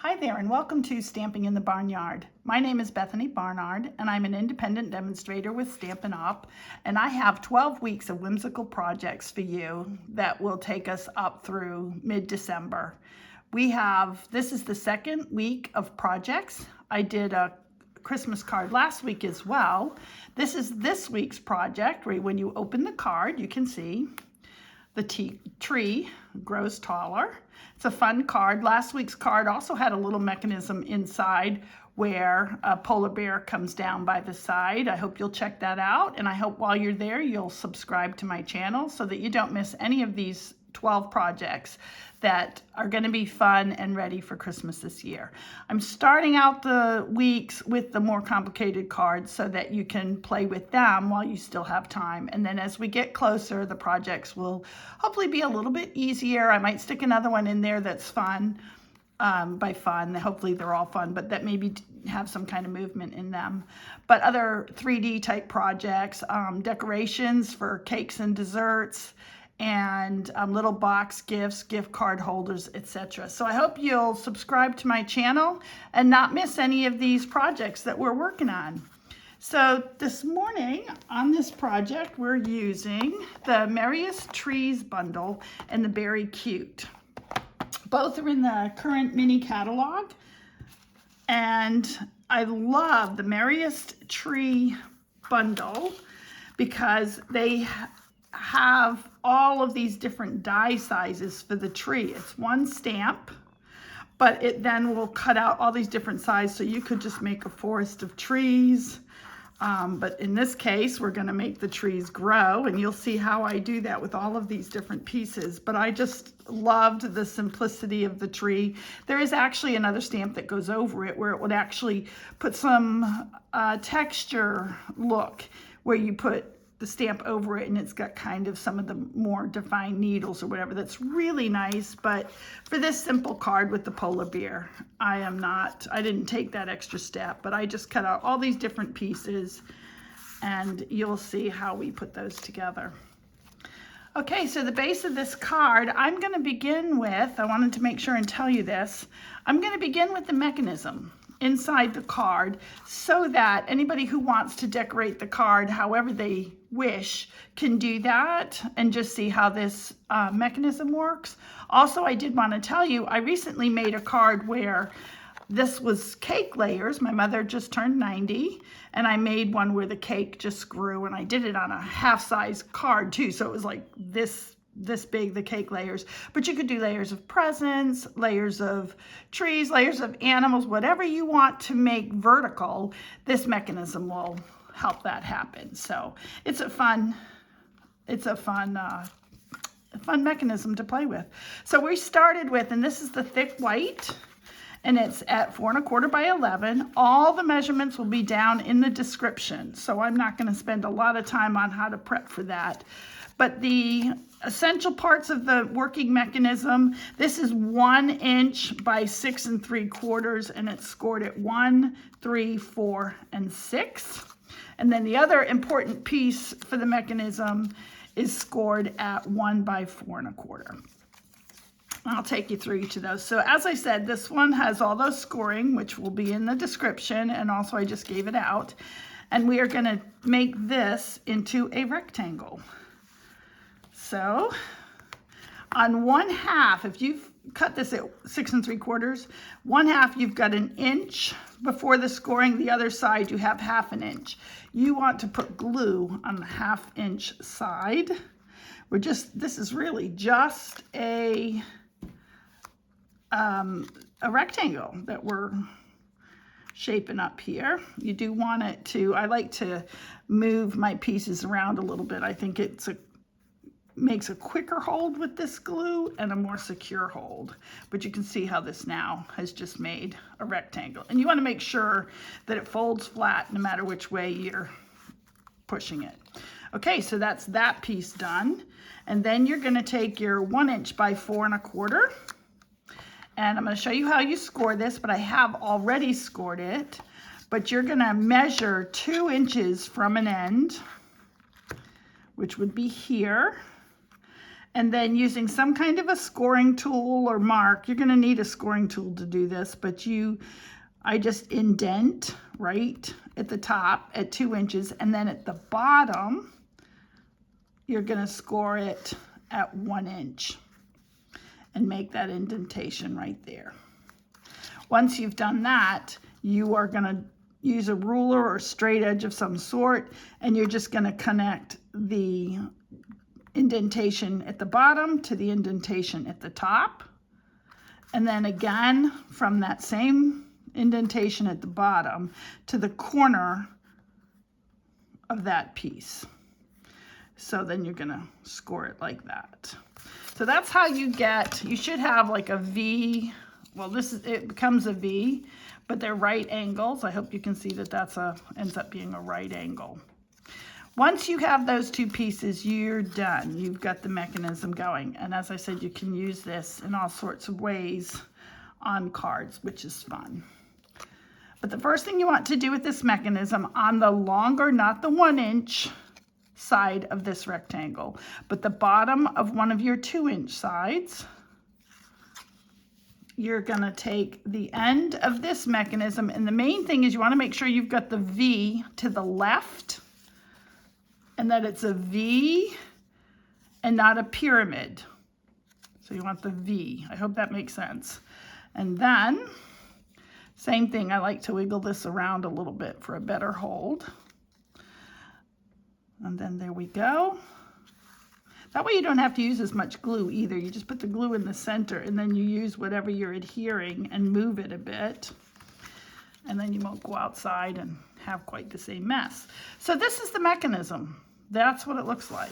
Hi there and welcome to Stamping in the Barnyard. My name is Bethany Barnard and I'm an independent demonstrator with Stampin' Up! And I have 12 weeks of whimsical projects for you that will take us up through mid-December. This is the second week of projects. I did a Christmas card last week as well. This is this week's project where when you open the card you can see the tree grows taller. It's a fun card. Last week's card also had a little mechanism inside where a polar bear comes down by the side. I hope you'll check that out, and I hope while you're there you'll subscribe to my channel so that you don't miss any of these 12 projects that are going to be fun and ready for Christmas this year. I'm starting out the weeks with the more complicated cards so that you can play with them while you still have time. And then as we get closer, the projects will hopefully be a little bit easier. I might stick another one in there that's fun. By fun, hopefully they're all fun, but that maybe have some kind of movement in them. But other 3D type projects, decorations for cakes and desserts, and little box gifts, gift card holders, etc. So I hope you'll subscribe to my channel and not miss any of these projects that we're working on. So this morning on this project, we're using the Merriest Trees bundle and the Beary Cute. Both are in the current mini catalog, and I love the Merriest Tree bundle because they have all of these different die sizes for the tree. It's one stamp, but it then will cut out all these different sizes, so you could just make a forest of trees. But in this case, we're going to make the trees grow, and you'll see how I do that with all of these different pieces. But I just loved the simplicity of the tree. There is actually another stamp that goes over it where it would actually put some texture look, where you put the stamp over it and it's got kind of some of the more defined needles or whatever. That's really nice. But for this simple card with the polar bear, I didn't take that extra step, but I just cut out all these different pieces and you'll see how we put those together. Okay, so the base of this card, I'm going to begin with, I wanted to make sure and tell you this, I'm going to begin with the mechanism inside the card so that anybody who wants to decorate the card however they wish can do that and just see how this mechanism works. Also, I did want to tell you, I recently made a card where this was cake layers. My mother just turned 90, and I made one where the cake just grew, and I did it on a half-size card too, so it was like this big, the cake layers. But you could do layers of presents, layers of trees, layers of animals, whatever you want to make vertical, this mechanism will help that happen. So it's a fun mechanism to play with. So we started with, and this is the thick white, and it's at 4 1/4 by 11. All the measurements will be down in the description, so I'm not going to spend a lot of time on how to prep for that. But the essential parts of the working mechanism, this is 1 inch by 6 3/4, and it's scored at 1, 3, 4, and 6. And then the other important piece for the mechanism is scored at 1 by 4 1/4. I'll take you through each of those. So as I said, this one has all those scoring, which will be in the description, and also I just gave it out. And we are going to make this into a rectangle. So on 1/2, if you've cut this at 6 3/4, 1/2 you've got 1 inch before the scoring. The other side you have 1/2 inch. You want to put glue on the 1/2 inch side. This is really just a rectangle that we're shaping up here. You do want it to, I like to move my pieces around a little bit. I think makes a quicker hold with this glue and a more secure hold. But you can see how this now has just made a rectangle. And you want to make sure that it folds flat no matter which way you're pushing it. Okay, so that's that piece done. And then you're going to take your 1 inch by 4 1/4. And I'm going to show you how you score this, but I have already scored it. But you're going to measure 2 inches from an end, which would be here. And then using some kind of a scoring tool or mark, you're going to need a scoring tool to do this, but I just indent right at the top at 2 inches, and then at the bottom, you're going to score it at 1 inch and make that indentation right there. Once you've done that, you are going to use a ruler or straight edge of some sort, and you're just going to connect the indentation at the bottom to the indentation at the top. And then again, from that same indentation at the bottom to the corner of that piece. So then you're gonna score it like that. So that's how you should have like a V. Well, it becomes a V, but they're right angles. I hope you can see that ends up being a right angle. Once you have those two pieces, you're done. You've got the mechanism going. And as I said, you can use this in all sorts of ways on cards, which is fun. But the first thing you want to do with this mechanism on the longer, not the 1 inch side of this rectangle, but the bottom of one of your 2 inch sides, you're going to take the end of this mechanism. And the main thing is you want to make sure you've got the V to the left, and that it's a V and not a pyramid. So you want the V. I hope that makes sense. And then, same thing, I like to wiggle this around a little bit for a better hold. And then there we go. That way you don't have to use as much glue either. You just put the glue in the center, and then you use whatever you're adhering and move it a bit. And then you won't go outside and have quite the same mess. So this is the mechanism. That's what it looks like.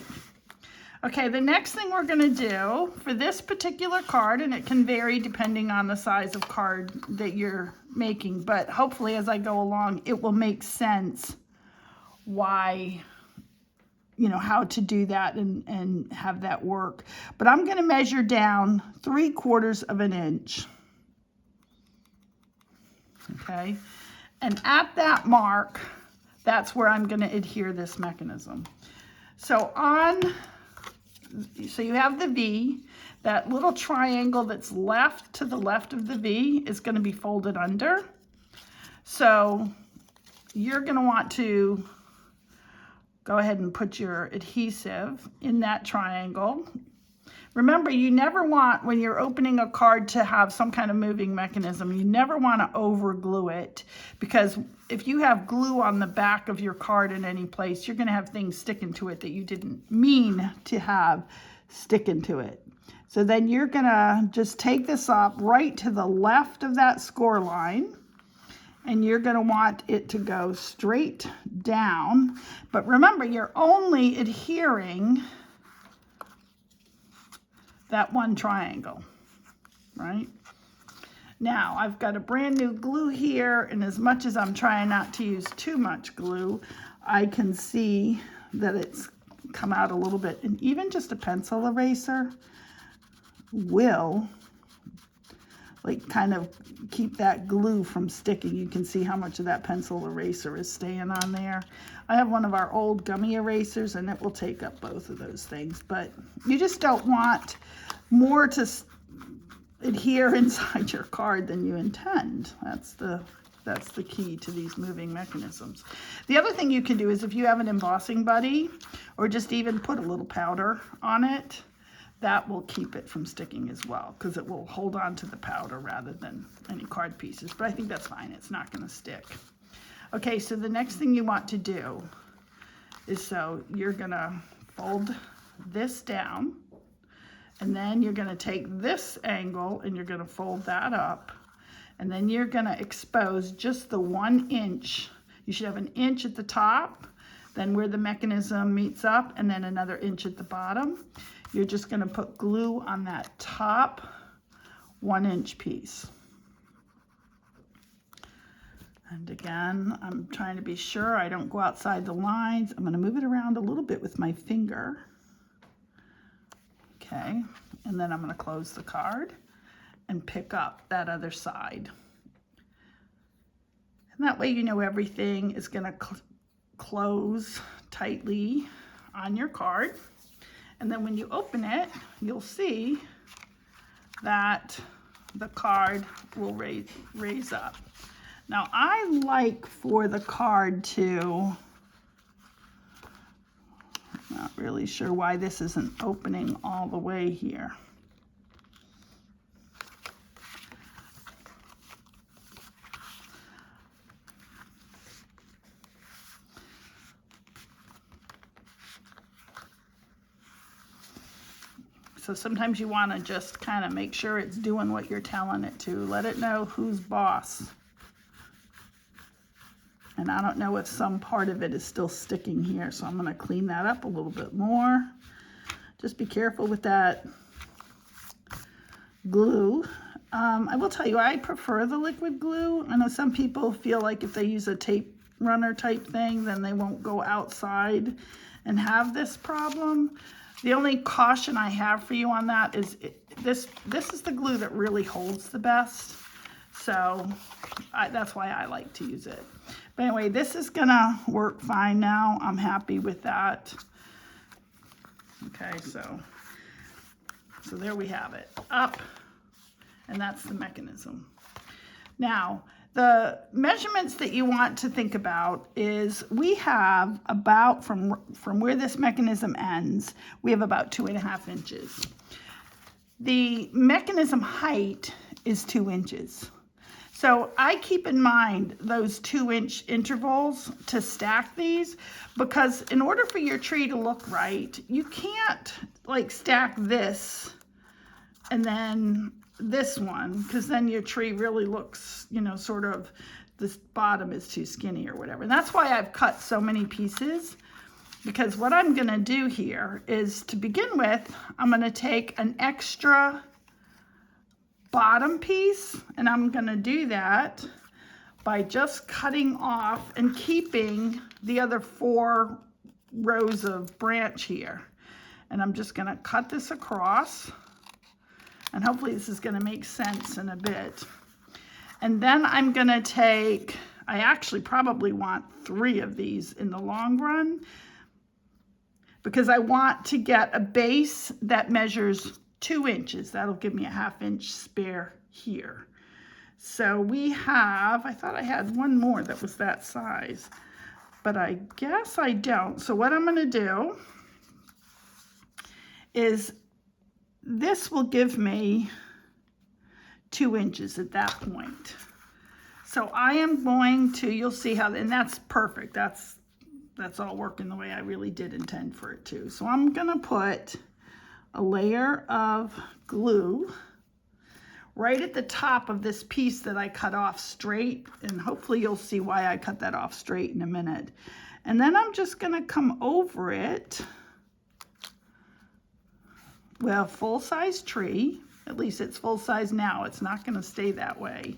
Okay, the next thing we're going to do for this particular card, and it can vary depending on the size of card that you're making, but hopefully as I go along, it will make sense why, how to do that and have that work. But I'm going to measure down 3/4 of an inch. Okay, and at that mark, that's where I'm going to adhere this mechanism. So you have the V, that little triangle that's left to the left of the V is going to be folded under. So you're going to want to go ahead and put your adhesive in that triangle. Remember, you never want, when you're opening a card to have some kind of moving mechanism, you never want to over glue it, because if you have glue on the back of your card in any place, you're going to have things sticking to it that you didn't mean to have sticking to it. So then you're going to just take this up right to the left of that score line, and you're going to want it to go straight down. But remember, you're only adhering that one triangle, right? Now, I've got a brand new glue here, and as much as I'm trying not to use too much glue, I can see that it's come out a little bit. And even just a pencil eraser will kind of keep that glue from sticking. You can see how much of that pencil eraser is staying on there. I have one of our old gummy erasers, and it will take up both of those things, but you just don't want more to adhere inside your card than you intend. That's the key to these moving mechanisms. The other thing you can do is, if you have an embossing buddy, or just even put a little powder on it, that will keep it from sticking as well, because it will hold on to the powder rather than any card pieces. But I think that's fine. It's not going to stick. Okay, so the next thing you want to do is, so you're going to fold this down, and then you're going to take this angle and you're going to fold that up, and then you're going to expose just the 1 inch. You should have an inch at the top, then where the mechanism meets up, and then another inch at the bottom. You're just going to put glue on that top 1 inch piece. And again, I'm trying to be sure I don't go outside the lines. I'm going to move it around a little bit with my finger. Okay, and then I'm going to close the card and pick up that other side. And that way you know everything is going to close tightly on your card. And then when you open it, you'll see that the card will raise up. Now I like for the card to, not really sure why this isn't opening all the way here. So sometimes you want to just kind of make sure it's doing what you're telling it to. Let it know who's boss. And I don't know if some part of it is still sticking here, so I'm going to clean that up a little bit more. Just be careful with that glue. I will tell you, I prefer the liquid glue. I know some people feel like if they use a tape runner type thing, then they won't go outside and have this problem. The only caution I have for you on that is this is the glue that really holds the best. So that's why I like to use it. But anyway, this is gonna work fine now. I'm happy with that. Okay, so there we have it. Up, and that's the mechanism. Now, the measurements that you want to think about is we have about, from where this mechanism ends, we have about 2.5 inches. The mechanism height is 2 inches. So I keep in mind those 2-inch intervals to stack these, because in order for your tree to look right, you can't like stack this and then this one, because then your tree really looks, you know, sort of, this bottom is too skinny or whatever. And that's why I've cut so many pieces, because what I'm gonna do here is, to begin with, I'm gonna take an extra bottom piece, and I'm gonna do that by just cutting off and keeping the other 4 rows of branch here. And I'm just gonna cut this across, and hopefully this is gonna make sense in a bit. And then I'm gonna take, I actually probably want 3 of these in the long run, because I want to get a base that measures 2 inches. That'll give me a 1/2 inch spare here. So we have, I thought I had one more that was that size, but I guess I don't. So what I'm gonna do is, this will give me 2 inches at that point. So I am going to, you'll see how, and that's perfect. That's all working the way I really did intend for it to. So I'm gonna put a layer of glue right at the top of this piece that I cut off straight, and hopefully you'll see why I cut that off straight in a minute. And then I'm just gonna come over it. Well, full-size tree, at least it's full size now. It's not gonna stay that way,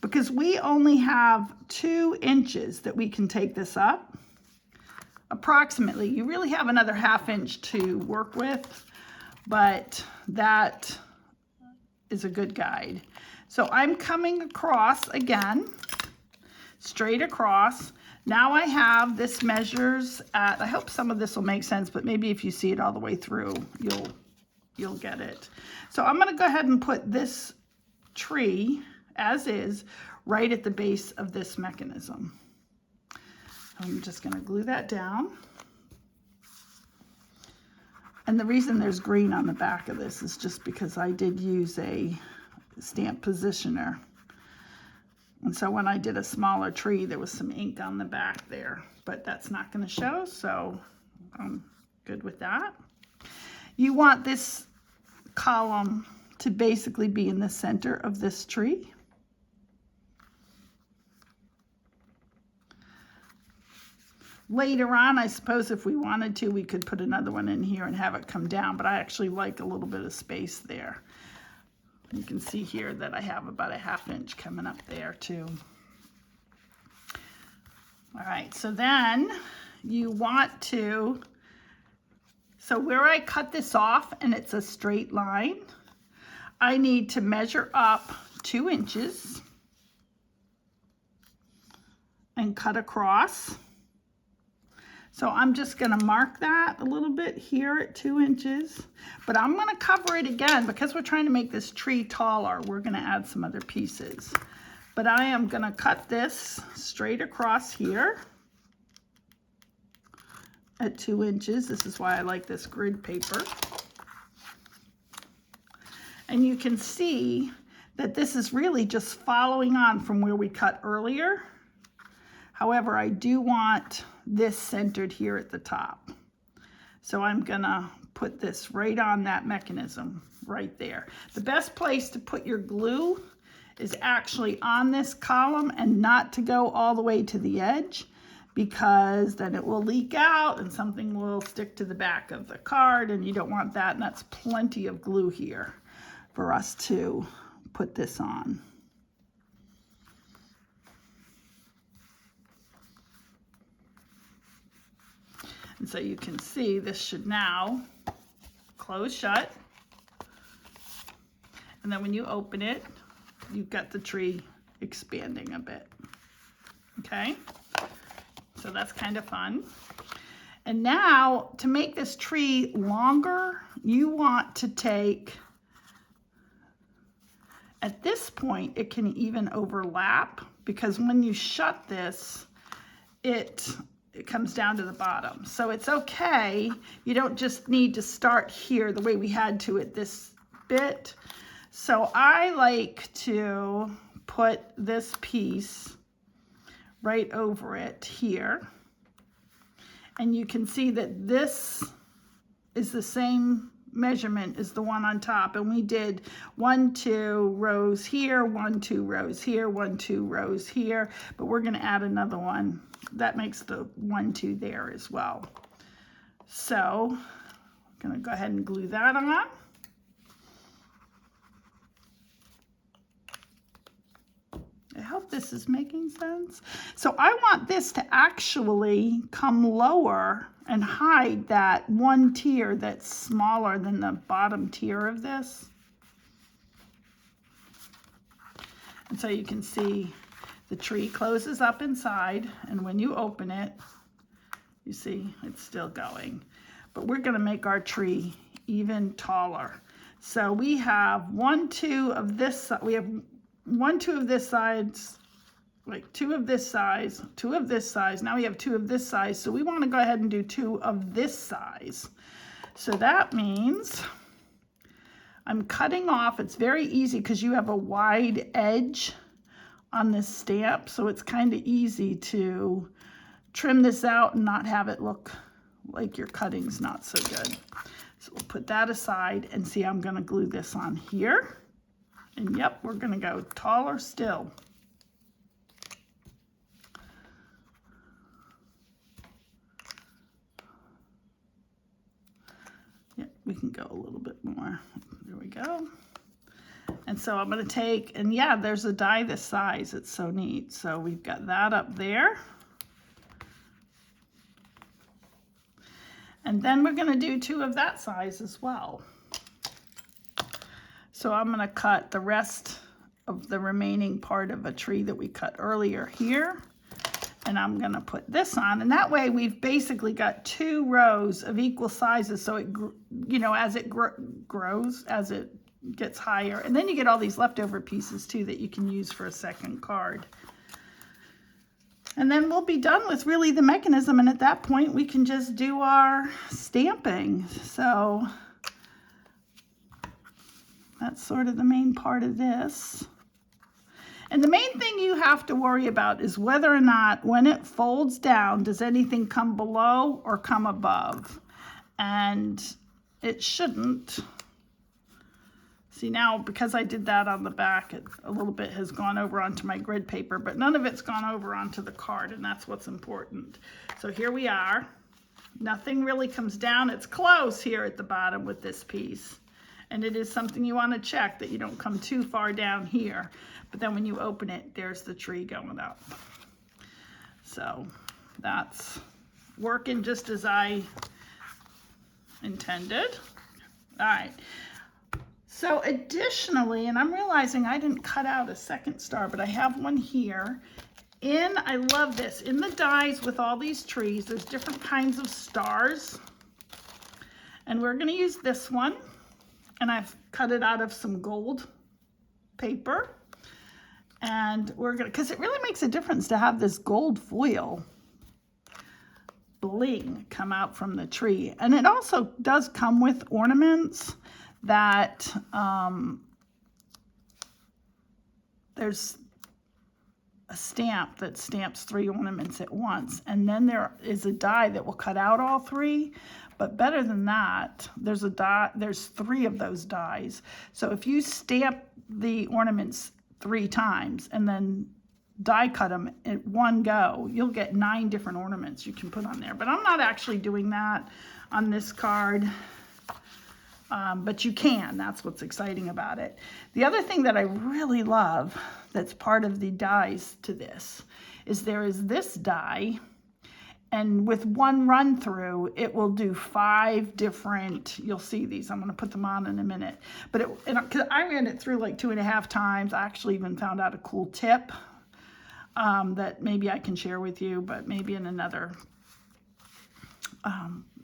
because we only have 2 inches that we can take this up, approximately. You really have another 1/2 inch to work with, but that is a good guide. So I'm coming across again, straight across. Now I have, this measures at, I hope some of this will make sense, but maybe if you see it all the way through, you'll get it. So I'm gonna go ahead and put this tree, as is, right at the base of this mechanism. I'm just gonna glue that down. And the reason there's green on the back of this is just because I did use a stamp positioner. And so when I did a smaller tree, there was some ink on the back there, but that's not gonna show, so I'm good with that. You want this column to basically be in the center of this tree. Later on, I suppose if we wanted to, we could put another one in here and have it come down, but I actually like a little bit of space there. You can see here that I have about a 1/2 inch coming up there too. All right, so then you want to, so where I cut this off and it's a straight line, I need to measure up 2 inches and cut across. So I'm just going to mark that a little bit here at 2 inches, but I'm going to cover it again because we're trying to make this tree taller. We're going to add some other pieces, but I am going to cut this straight across here at 2 inches. This is why I like this grid paper. And you can see that this is really just following on from where we cut earlier. However, I do want this centered here at the top. So I'm gonna put this right on that mechanism right there. The best place to put your glue is actually on this column and not to go all the way to the edge, because then it will leak out and something will stick to the back of the card, and you don't want that, and that's plenty of glue here for us to put this on. And so you can see this should now close shut. And then when you open it, you've got the tree expanding a bit. Okay? So that's kind of fun. And now to make this tree longer, you want to take, at this point, it can even overlap, because when you shut this, it comes down to the bottom. So it's okay. You don't just need to start here the way we had to at this bit. So I like to put this piece right over it here. And you can see that this is the same measurement as the one on top. And we did 1, 2 rows here, 1, 2 rows here, 1, 2 rows here. But we're going to add another one. That makes the 1, 2 there as well. So I'm going to go ahead and glue that on. I hope this is making sense. So I want this to actually come lower and hide that one tier that's smaller than the bottom tier of this. And so you can see the tree closes up inside, and when you open it, you see it's still going. But we're going to make our tree even taller. So we have 1, 2 of this, we have 1, 2 of this size, like 2 of this size, 2 of this size. Now we have 2 of this size. So we want to go ahead and do 2 of this size. So that means I'm cutting off. It's very easy because you have a wide edge on this stamp. So it's kind of easy to trim this out and not have it look like your cutting's not so good. So we'll put that aside and see, I'm going to glue this on here. And yep, we're going to go taller still. Yep, we can go a little bit more. There we go. And so I'm going to take, and yeah, there's a die this size. It's so neat. So we've got that up there. And then we're going to do 2 of that size as well. So I'm going to cut the rest of the remaining part of a tree that we cut earlier here. And I'm going to put this on. And that way we've basically got 2 rows of equal sizes. So it, you know, as it grows, as it gets higher. And then you get all these leftover pieces too that you can use for a second card. And then we'll be done with really the mechanism. And at that point we can just do our stamping. So that's sort of the main part of this. And the main thing you have to worry about is whether or not when it folds down, does anything come below or come above? And it shouldn't. See, now because I did that on the back, a little bit has gone over onto my grid paper, but none of it's gone over onto the card, and that's what's important. So here we are. Nothing really comes down. It's close here at the bottom with this piece. And it is something you want to check that you don't come too far down here. But then when you open it, there's the tree going up. So that's working just as I intended. All right. So additionally, and I'm realizing I didn't cut out a second star, but I have one here. I love this, in the dies with all these trees, there's different kinds of stars. And we're gonna use this one. And I've cut it out of some gold paper. And we're gonna, because it really makes a difference to have this gold foil bling come out from the tree. And it also does come with ornaments that, there's a stamp that stamps 3 ornaments at once. And then there is a die that will cut out all 3. But better than that, there's 3 of those dies. So if you stamp the ornaments 3 times and then die cut them at one go, you'll get 9 different ornaments you can put on there. But I'm not actually doing that on this card. But you can. That's what's exciting about it. The other thing that I really love that's part of the dies to this is there is this die, and with one run through it will do 5 different, you'll see these, I'm going to put them on in a minute, but cause I ran it through like 2.5 times. I actually even found out a cool tip that maybe I can share with you, but maybe in another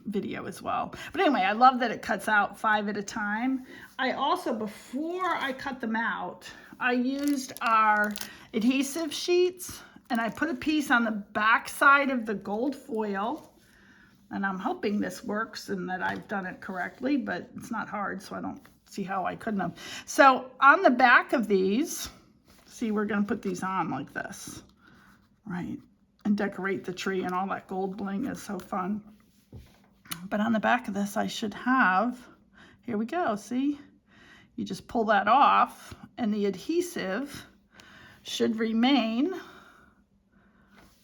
video as well. But anyway, I love that it cuts out 5 at a time. I also, before I cut them out, I used our adhesive sheets, and I put a piece on the back side of the gold foil, and I'm hoping this works and that I've done it correctly, but it's not hard, so I don't see how I couldn't have. So on the back of these, see, we're going to put these on like this, right, and decorate the tree, and all that gold bling is so fun. But on the back of this, I should have, here we go, see? You just pull that off, and the adhesive should remain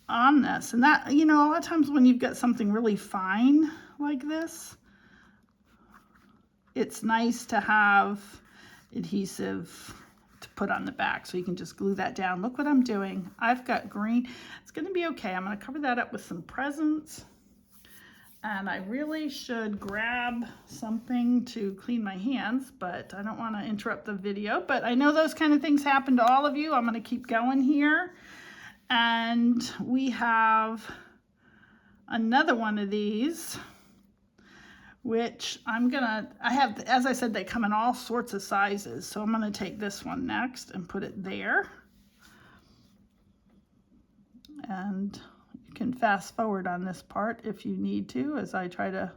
on this. And that, you know, a lot of times when you've got something really fine like this, it's nice to have adhesive to put on the back, so you can just glue that down. Look what I'm doing. I've got green. It's going to be okay. I'm going to cover that up with some presents. And I really should grab something to clean my hands, but I don't want to interrupt the video. But I know those kind of things happen to all of you. I'm going to keep going here. And we have another one of these, which I have, as I said, they come in all sorts of sizes. So I'm going to take this one next and put it there. And you can fast forward on this part if you need to, as I try to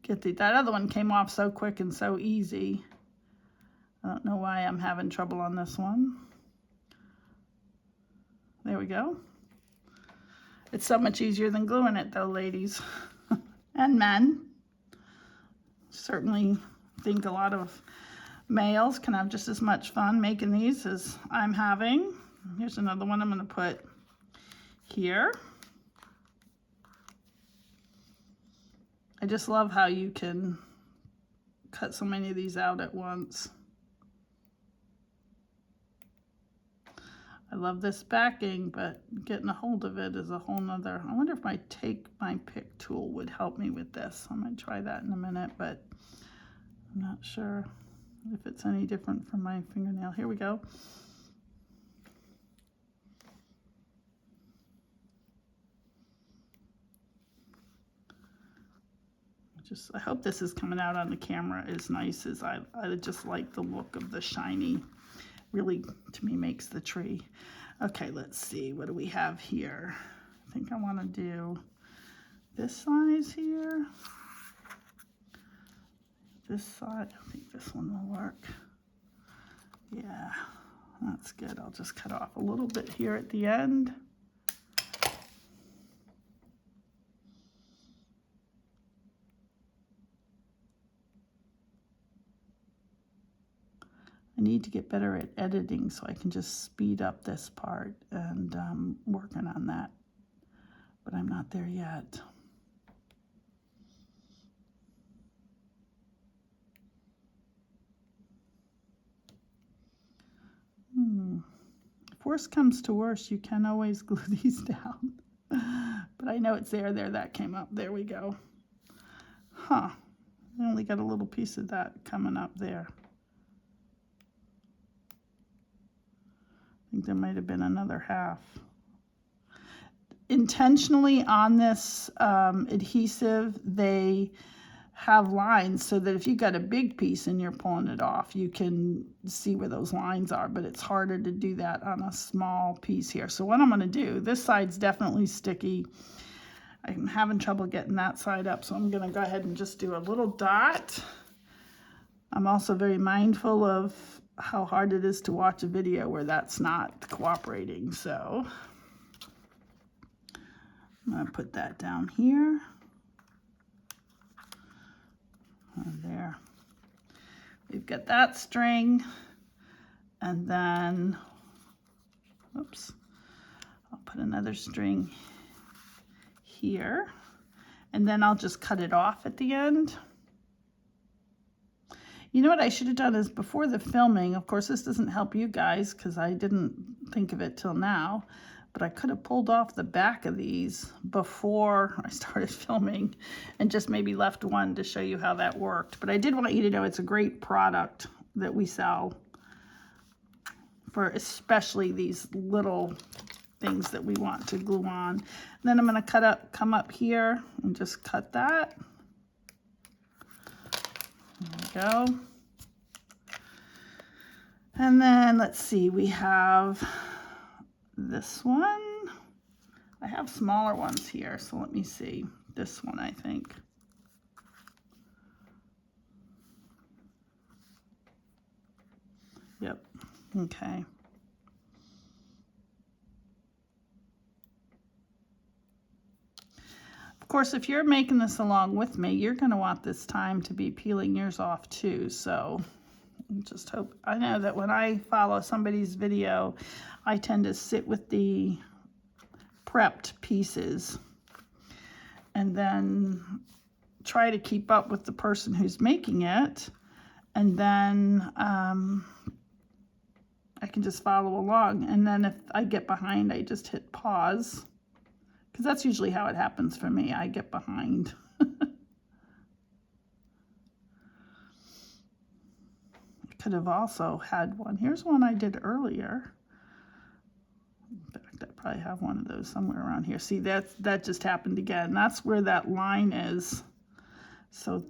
get that other one came off so quick and so easy. I don't know why I'm having trouble on this one. There we go. It's so much easier than gluing it though, ladies and men. Certainly think a lot of males can have just as much fun making these as I'm having. Here's another one I'm going to put here. I just love how you can cut so many of these out at once. I love this backing, but getting a hold of it is a whole nother. I wonder if my pick tool would help me with this. I might try that in a minute, but I'm not sure if it's any different from my fingernail. Here we go. I hope this is coming out on the camera as nice as I just like the look of the shiny. Really, to me, makes the tree. Okay, let's see. What do we have here? I think I want to do this size here. This side. I think this one will work. Yeah, that's good. I'll just cut off a little bit here at the end. I need to get better at editing so I can just speed up this part, and working on that, but I'm not there yet. If worse comes to worse, you can always glue these down. But I know it's there. That came up. There we go. Huh. I only got a little piece of that coming up there. think there might have been another half. Intentionally on this adhesive, they have lines so that if you got a big piece and you're pulling it off, you can see where those lines are, but it's harder to do that on a small piece here. So what I'm going to do, this side's definitely sticky. I'm having trouble getting that side up, so I'm going to go ahead and just do a little dot. I'm also very mindful of how hard it is to watch a video where that's not cooperating, so I'm going to put that down here. And there. We've got that string, and then, oops, I'll put another string here, and then I'll just cut it off at the end. You know what I should have done is before the filming, of course this doesn't help you guys because I didn't think of it till now, but I could have pulled off the back of these before I started filming and just maybe left one to show you how that worked. But I did want you to know it's a great product that we sell for especially these little things that we want to glue on. And then I'm going to come up here and just cut that. There we go. And then let's see, we have this one. I have smaller ones here, so let me see. This one, I think. Yep, okay. Of course, if you're making this along with me, you're going to want this time to be peeling yours off too, so just hope. I know that when I follow somebody's video, I tend to sit with the prepped pieces and then try to keep up with the person who's making it, and then I can just follow along, and then if I get behind, I just hit pause, because that's usually how it happens for me. I get behind. Could have also had one. Here's one I did earlier. In fact, I probably have one of those somewhere around here. See, that just happened again. That's where that line is. So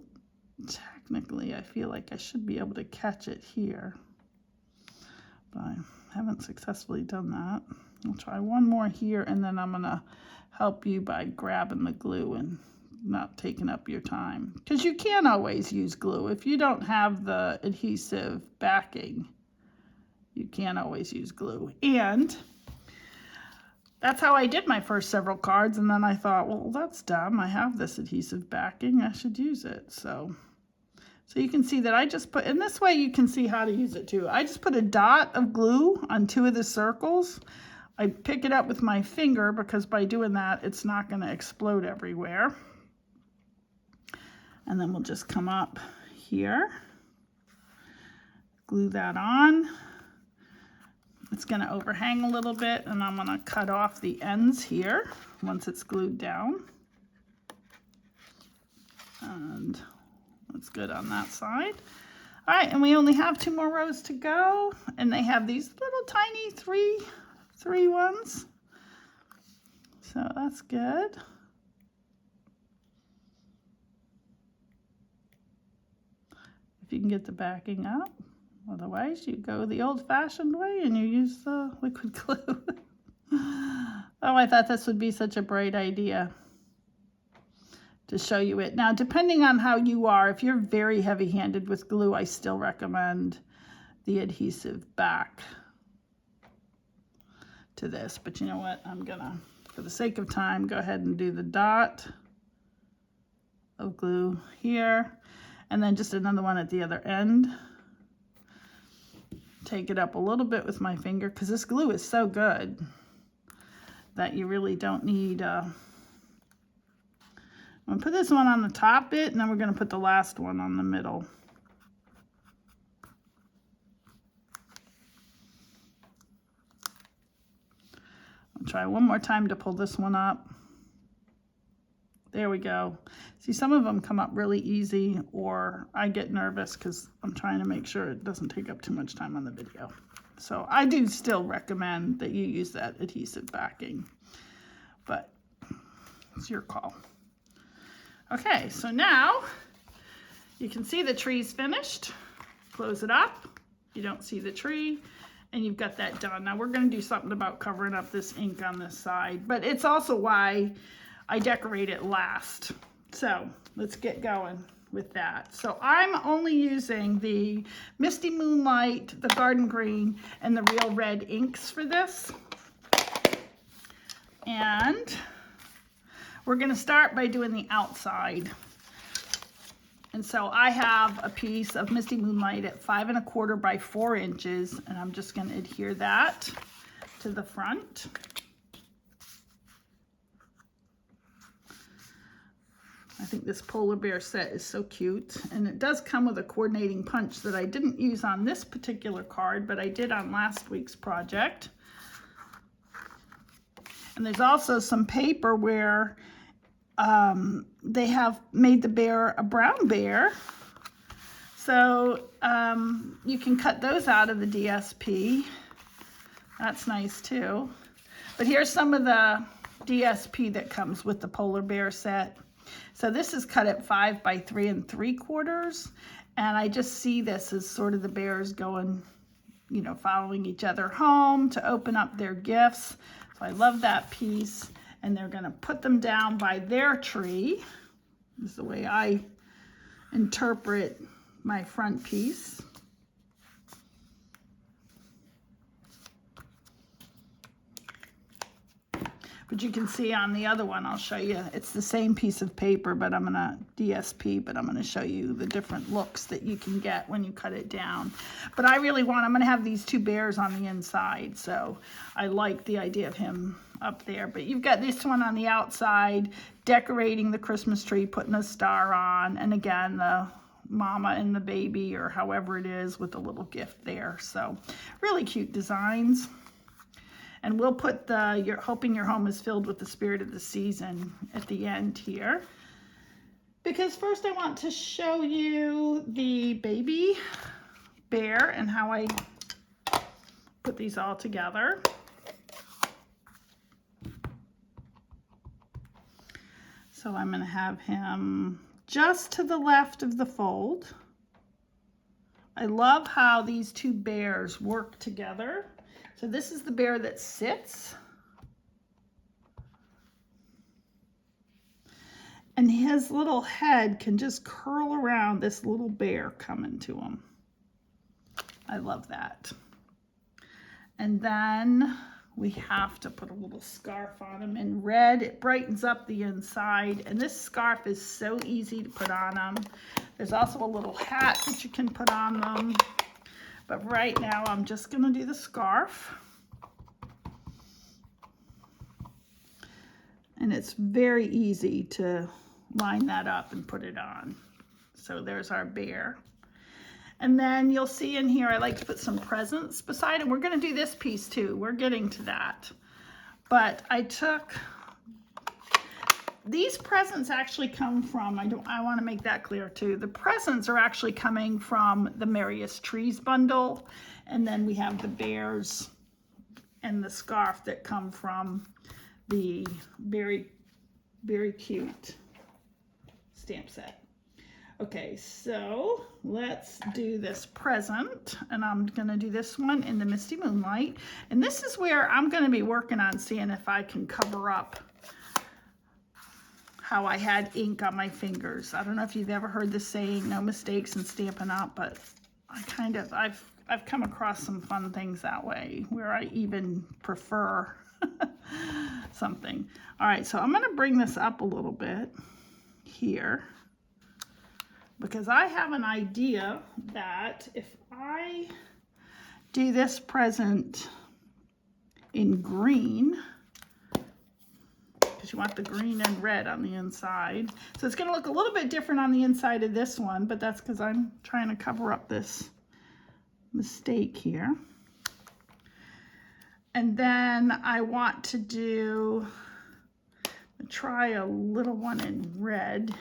technically, I feel like I should be able to catch it here, but I haven't successfully done that. I'll try one more here, and then I'm gonna help you by grabbing the glue and not taking up your time, because you can't always use glue. If you don't have the adhesive backing, you can't always use glue. And that's how I did my first several cards, and then I thought, well, that's dumb. I have this adhesive backing. I should use it. So you can see that I just put, and this way you can see how to use it too. I just put a dot of glue on 2 of the circles. I pick it up with my finger because by doing that, it's not going to explode everywhere. And then we'll just come up here, glue that on. It's going to overhang a little bit, and I'm going to cut off the ends here once it's glued down. And that's good on that side. All right, and we only have 2 more rows to go, and they have these little tiny three ones. So that's good. If you can get the backing up. Otherwise, you go the old-fashioned way and you use the liquid glue. Oh, I thought this would be such a bright idea to show you it. Now, depending on how you are, if you're very heavy-handed with glue, I still recommend the adhesive back to this. But you know what? I'm gonna, for the sake of time, go ahead and do the dot of glue here. And then just another one at the other end. Take it up a little bit with my finger, because this glue is so good that you really don't need. I'm going to put this one on the top bit, and then we're going to put the last one on the middle. I'll try one more time to pull this one up. There we go. See, some of them come up really easy, or I get nervous because I'm trying to make sure it doesn't take up too much time on the video. So I do still recommend that you use that adhesive backing, but it's your call. Okay, so now you can see the tree's finished. Close it up. You don't see the tree, and you've got that done. Now we're going to do something about covering up this ink on this side, but it's also why I decorate it last. So let's get going with that. So I'm only using the Misty Moonlight, the Garden Green, and the Real Red inks for this. And we're going to start by doing the outside. And so I have a piece of Misty Moonlight at 5 1/4 by 4 inches, and I'm just going to adhere that to the front. I think this polar bear set is so cute, and it does come with a coordinating punch that I didn't use on this particular card, but I did on last week's project. And there's also some paper where they have made the bear a brown bear. So you can cut those out of the DSP. That's nice too. But here's some of the DSP that comes with the polar bear set. So this is cut at 5 by 3 3/4. And I just see this as sort of the bears going, you know, following each other home to open up their gifts. So I love that piece. And they're going to put them down by their tree. This is the way I interpret my front piece. But you can see on the other one, I'll show you, it's the same piece of paper, but I'm going to DSP, but I'm going to show you the different looks that you can get when you cut it down. But I really want, I'm going to have these two bears on the inside, so I like the idea of him up there. But you've got this one on the outside, decorating the Christmas tree, putting a star on, and again, the mama and the baby, or however it is, with a little gift there. So really cute designs. And we'll put the "You're hoping your home is filled with the spirit of the season" at the end here. Because first I want to show you the baby bear and how I put these all together. So I'm going to have him just to the left of the fold. I love how these two bears work together. So this is the bear that sits. And his little head can just curl around this little bear coming to him. I love that. And then we have to put a little scarf on him in red. It brightens up the inside. And this scarf is so easy to put on them. There's also a little hat that you can put on them. But right now I'm just going to do the scarf. And it's very easy to line that up and put it on. So there's our bear. And then you'll see in here, I like to put some presents beside it. We're going to do this piece too. We're getting to that. But I took, these presents actually come from, I want to make that clear too. The presents are actually coming from the Merriest Trees bundle. And then we have the bears and the scarf that come from the very, very cute stamp set. Okay, so let's do this present, and I'm gonna do this one in the Misty Moonlight. And this is where I'm gonna be working on seeing if I can cover up how I had ink on my fingers. I don't know if you've ever heard the saying, no mistakes in Stampin' Up, but I've come across some fun things that way, where I even prefer something. All right, so I'm gonna bring this up a little bit here, because I have an idea that if I do this present in green, because you want the green and red on the inside, so it's going to look a little bit different on the inside of this one, but that's because I'm trying to cover up this mistake here. And then I want to try a little one in red.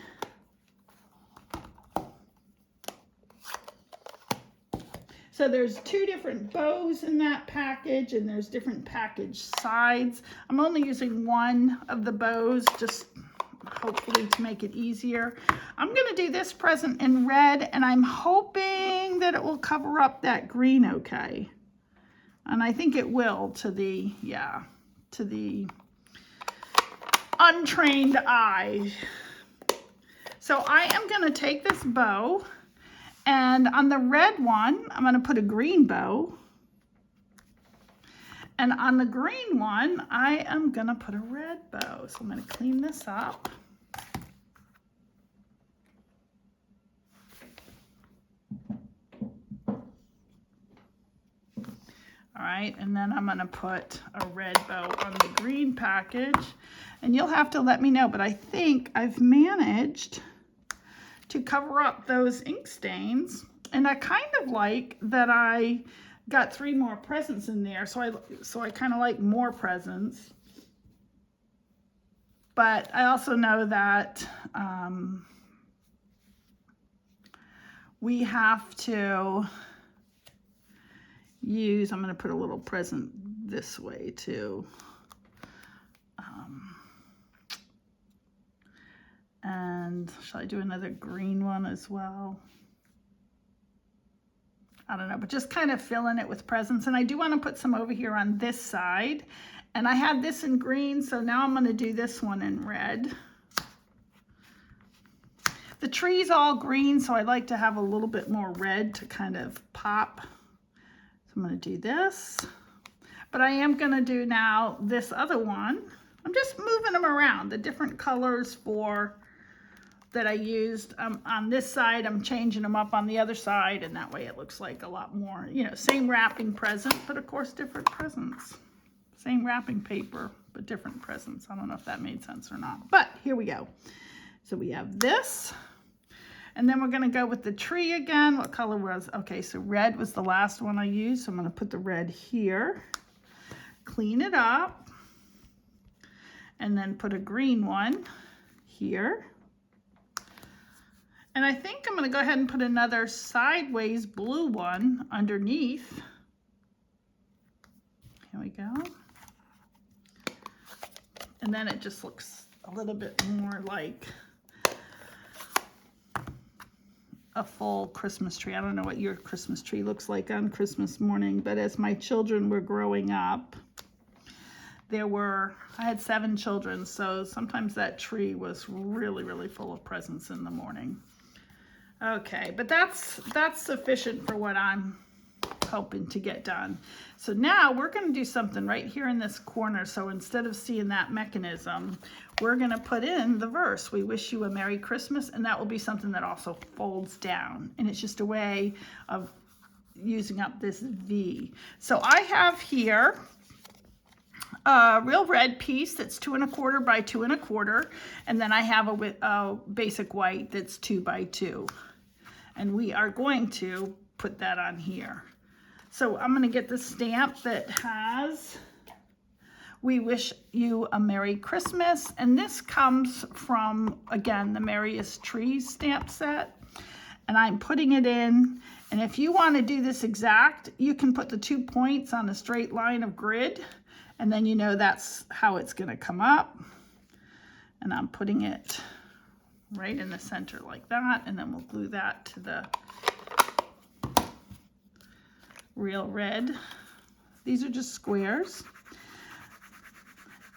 So there's 2 different bows in that package, and there's different package sides. I'm only using one of the bows, just hopefully to make it easier. I'm going to do this present in red, and I'm hoping that it will cover up that green okay. And I think it will to the, yeah, to the untrained eye. So I am going to take this bow, and on the red one, I'm going to put a green bow. And on the green one, I am going to put a red bow. So I'm going to clean this up. All right, and then I'm going to put a red bow on the green package. And you'll have to let me know, but I think I've managed to cover up those ink stains. And I kind of like that I got 3 more presents in there, so I kind of like more presents. But I also know that we have to use, I'm going to put a little present this way too. And shall I do another green one as well? I don't know, but just kind of filling it with presents. And I do want to put some over here on this side. And I had this in green, so now I'm going to do this one in red. The tree's all green, so I like to have a little bit more red to kind of pop. So I'm going to do this. But I am going to do now this other one. I'm just moving them around, the different colors for that I used on this side. I'm changing them up on the other side, and that way it looks like a lot more, you know, same wrapping present, but of course different presents. Same wrapping paper, but different presents. I don't know if that made sense or not, but here we go. So we have this, and then we're gonna go with the tree again. What color was, okay, so red was the last one I used, so I'm gonna put the red here, clean it up, and then put a green one here. And I think I'm going to go ahead and put another sideways blue one underneath. Here we go. And then it just looks a little bit more like a full Christmas tree. I don't know what your Christmas tree looks like on Christmas morning, but as my children were growing up, I had 7 children, so sometimes that tree was really, really full of presents in the morning. Okay, but that's sufficient for what I'm hoping to get done. So now we're going to do something right here in this corner. So instead of seeing that mechanism, we're going to put in the verse, "We wish you a Merry Christmas," and that will be something that also folds down. And it's just a way of using up this V. So I have here a real red piece that's 2 1/4 by 2 1/4, and then I have a basic white that's 2 by 2. And we are going to put that on here. So I'm going to get the stamp that has "We wish you a Merry Christmas." And this comes from, again, the Merriest Trees stamp set. And I'm putting it in. And if you want to do this exact, you can put the 2 points on a straight line of grid. And then you know that's how it's going to come up. And I'm putting it right in the center like that, and then we'll glue that to the real red. These are just squares.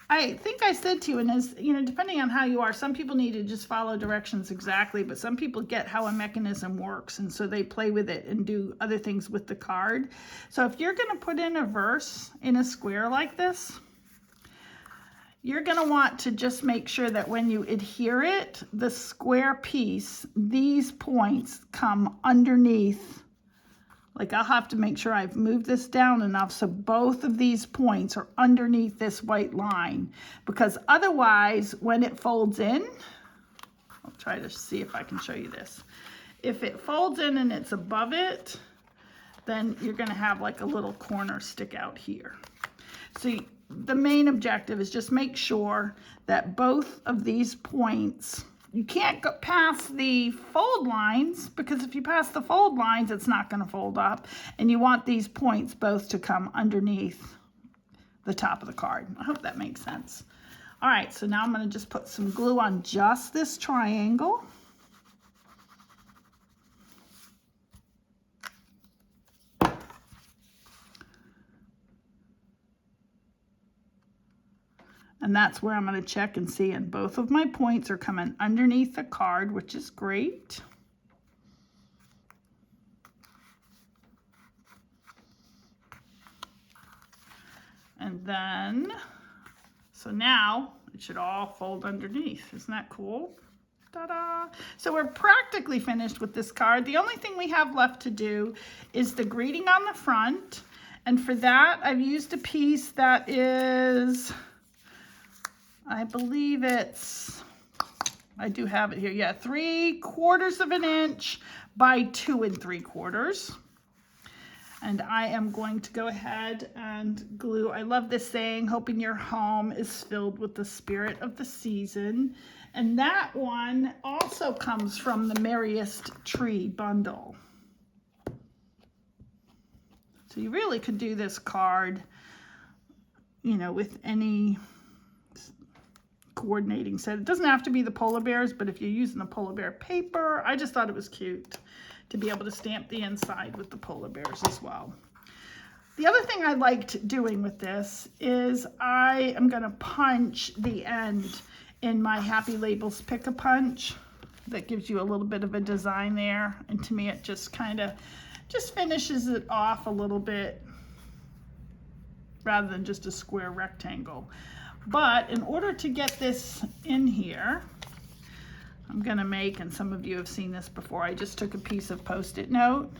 I think I said to you, and as you know, depending on how you are, some people need to just follow directions exactly, but some people get how a mechanism works, and so they play with it and do other things with the card. So if you're going to put in a verse in a square like this, you're going to want to just make sure that when you adhere it, the square piece, these points come underneath. Like, I'll have to make sure I've moved this down enough so both of these points are underneath this white line, because otherwise when it folds in, I'll try to see if I can show you this. If it folds in and it's above it, then you're going to have like a little corner stick out here. So the main objective is just make sure that both of these points you can't go past the fold lines, because if you pass the fold lines, it's not going to fold up. And you want these points both to come underneath the top of the card. I hope that makes sense. All right, so now I'm going to just put some glue on just this triangle. And that's where I'm going to check and see, and both of my points are coming underneath the card, which is great. And then, so now it should all fold underneath. Isn't that cool? Ta-da! So we're practically finished with this card. The only thing we have left to do is the greeting on the front. And for that, I've used a piece that is, I believe it's, I do have it here. Yeah, 3/4 of an inch by 2 3/4. And I am going to go ahead and glue. I love this saying, hoping your home is filled with the spirit of the season. And that one also comes from the Merriest Tree bundle. So you really could do this card, you know, with any coordinating set. It doesn't have to be the polar bears, but if you're using the polar bear paper, I just thought it was cute to be able to stamp the inside with the polar bears as well. The other thing I liked doing with this is I am going to punch the end in my Happy Labels Pick-a-Punch. That gives you a little bit of a design there, and to me it just kind of just finishes it off a little bit rather than just a square rectangle. But in order to get this in here, I'm gonna make, and some of you have seen this before, I just took a piece of Post-it note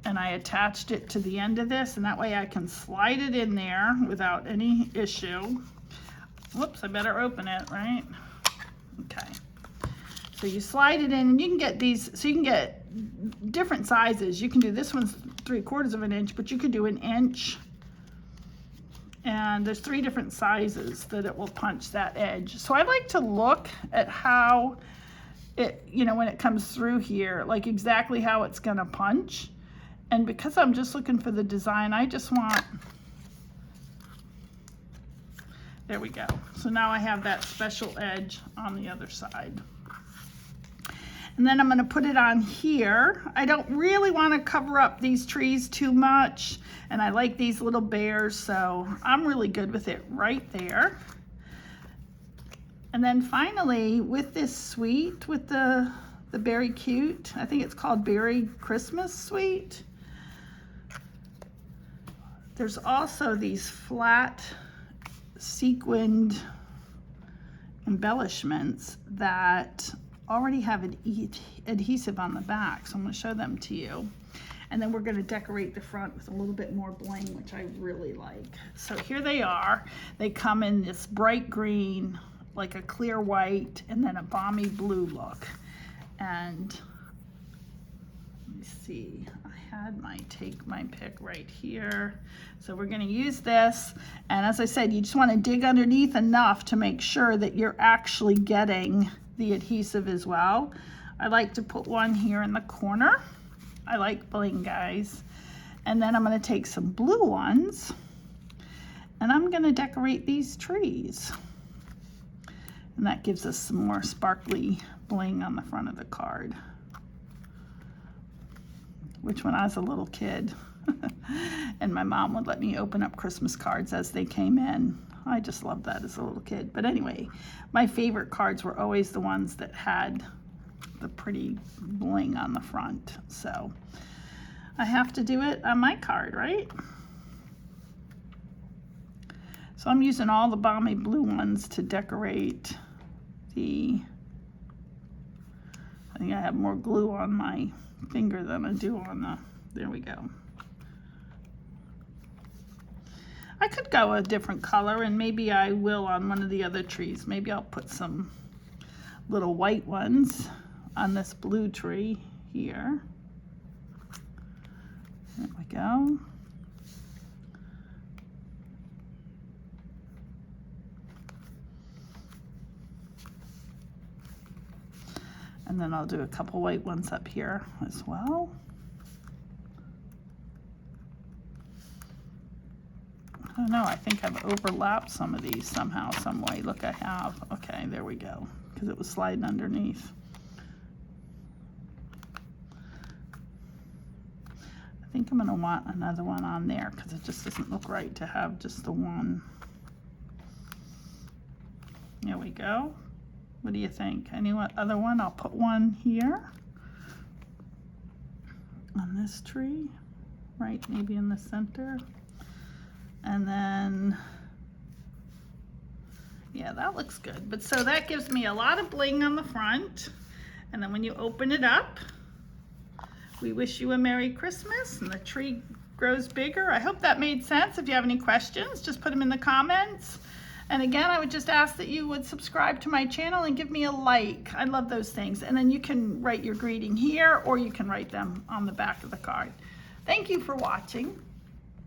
and I attached it to the end of this, and that way I can slide it in there without any issue. Whoops, I better open it, right? Okay. So you slide it in, and you can get these, so you can get different sizes. You can do, this one's 3/4 of an inch, but you could do an inch. And there's 3 different sizes that it will punch that edge. So I like to look at how it, you know, when it comes through here, like exactly how it's gonna punch. And because I'm just looking for the design, I just want, there we go. So now I have that special edge on the other side. And then I'm going to put it on here. I don't really want to cover up these trees too much, and I like these little bears, so I'm really good with it right there. And then finally, with this suite, with the Beary Cute, I think it's called Beary Christmas Suite, there's also these flat sequined embellishments that already have an adhesive on the back, so I'm going to show them to you. And then we're going to decorate the front with a little bit more bling, which I really like. So here they are. They come in this bright green, like a clear white, and then a balmy blue look. And let me see, I had my take my pick right here. So we're going to use this, and as I said, you just want to dig underneath enough to make sure that you're actually getting the adhesive as well. I like to put one here in the corner. I like bling, guys. And then I'm going to take some blue ones, and I'm going to decorate these trees. And that gives us some more sparkly bling on the front of the card, which when I was a little kid and my mom would let me open up Christmas cards as they came in, I just loved that as a little kid. But anyway, my favorite cards were always the ones that had the pretty bling on the front. So I have to do it on my card, right? So I'm using all the balmy blue ones to decorate the, I think I have more glue on my finger than I do on the, there we go. I could go a different color, and maybe I will on one of the other trees. Maybe I'll put some little white ones on this blue tree here. There we go. And then I'll do a couple white ones up here as well. I don't know, I think I've overlapped some of these somehow, some way. Look, I have. Okay, there we go, because it was sliding underneath. I think I'm going to want another one on there because it just doesn't look right to have just the one. There we go. What do you think? Any other one? I'll put one here on this tree, right, maybe in the center. And then, yeah, that looks good. But so that gives me a lot of bling on the front. And then when you open it up, we wish you a Merry Christmas, and the tree grows bigger. I hope that made sense. If you have any questions, just put them in the comments. And again, I would just ask that you would subscribe to my channel and give me a like. I love those things. And then you can write your greeting here, or you can write them on the back of the card. Thank you for watching.